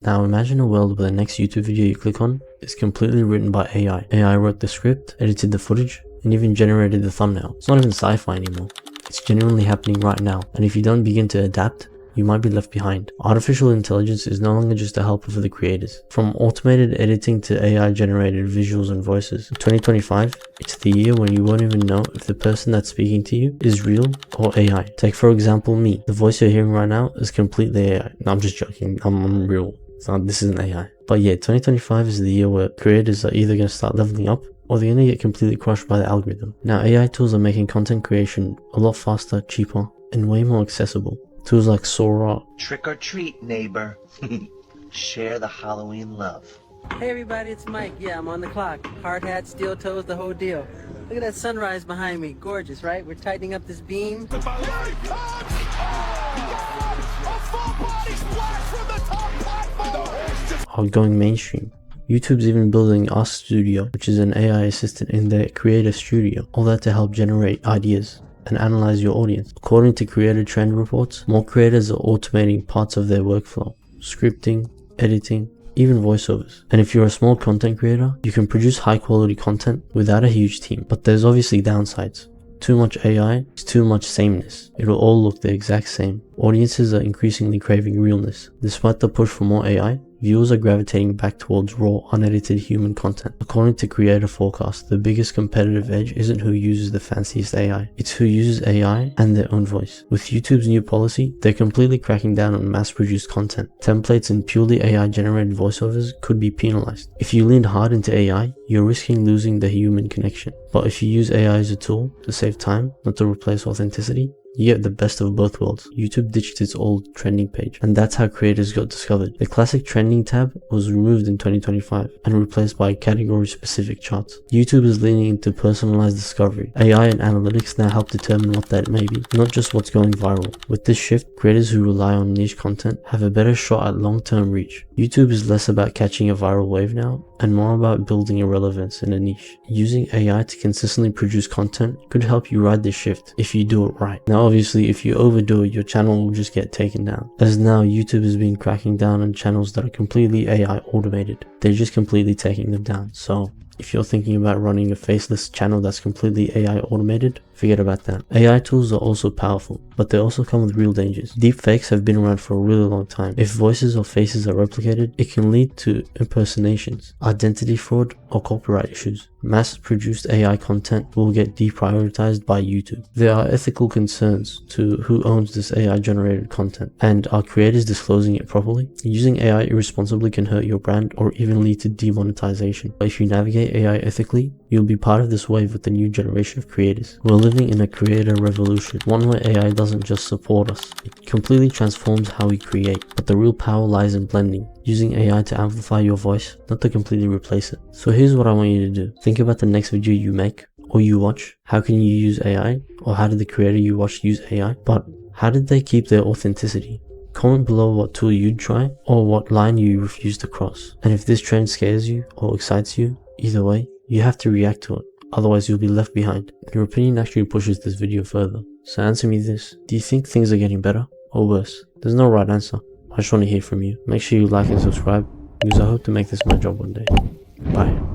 Now imagine a world where the next YouTube video you click on is completely written by AI. AI wrote the script, edited the footage, and even generated the thumbnail. It's not even sci-fi anymore. It's genuinely happening right now, and if you don't begin to adapt, you might be left behind. Artificial intelligence is no longer just a helper for the creators. From automated editing to AI generated visuals and voices. In 2025, it's the year when you won't even know if the person that's speaking to you is real or AI. Take for example me. The voice you're hearing right now is completely AI. No, I'm just joking. I'm real. This isn't AI. But yeah, 2025 is the year where creators are either going to start leveling up or they're going to get completely crushed by the algorithm. Now AI tools are making content creation a lot faster, cheaper, and way more accessible. Tools like Sora. Trick or treat, neighbor. Share the Halloween love. Hey everybody, it's Mike. Yeah, I'm on the clock. Hard hat, steel toes, the whole deal. Look at that sunrise behind me. Gorgeous, right? We're tightening up this beam. Are going mainstream. YouTube's even building Ask Studio, which is an AI assistant in their creator studio. All that to help generate ideas and analyze your audience. According to creator trend reports, more creators are automating parts of their workflow, scripting, editing, even voiceovers. And if you're a small content creator, you can produce high quality content without a huge team. But there's obviously downsides. Too much AI is too much sameness. It'll all look the exact same. Audiences are increasingly craving realness. Despite the push for more AI, viewers are gravitating back towards raw, unedited human content. According to creator forecasts, the biggest competitive edge isn't who uses the fanciest AI, it's who uses AI and their own voice. With YouTube's new policy, they're completely cracking down on mass-produced content. Templates and purely AI-generated voiceovers could be penalized. If you lean hard into AI, you're risking losing the human connection. But if you use AI as a tool to save time, not to replace authenticity, you get the best of both worlds. YouTube ditched its old trending page, and that's how creators got discovered. The classic trending tab was removed in 2025 and replaced by category-specific charts. YouTube is leaning into personalized discovery. AI and analytics now help determine what that may be, not just what's going viral. With this shift, creators who rely on niche content have a better shot at long-term reach. YouTube is less about catching a viral wave now, and more about building a relevance in a niche. Using AI to consistently produce content could help you ride this shift if you do it right. Now obviously if you overdo it, your channel will just get taken down. As now YouTube has been cracking down on channels that are completely AI automated. They're just completely taking them down. So if you're thinking about running a faceless channel that's completely AI automated, forget about that. AI tools are also powerful, but they also come with real dangers. Deepfakes have been around for a really long time. If voices or faces are replicated, it can lead to impersonations, identity fraud, or copyright issues. Mass-produced AI content will get deprioritized by YouTube. There are ethical concerns to who owns this AI-generated content, and are creators disclosing it properly? Using AI irresponsibly can hurt your brand or even lead to demonetization. But if you navigate AI ethically, you'll be part of this wave with the new generation of creators. We're living in a creator revolution, one where AI doesn't just support us, it completely transforms how we create. But the real power lies in blending, using AI to amplify your voice, not to completely replace it. So here's what I want you to do. Think about the next video you make or you watch. How can you use AI? Or how did the creator you watch use AI? But how did they keep their authenticity? Comment below what tool you'd try or what line you refuse to cross. And if this trend scares you or excites you, either way, you have to react to it. Otherwise you'll be left behind. Your opinion actually pushes this video further. So answer me this. Do you think things are getting better or worse? There's no right answer. I just want to hear from you. Make sure you like and subscribe because I hope to make this my job one day. Bye.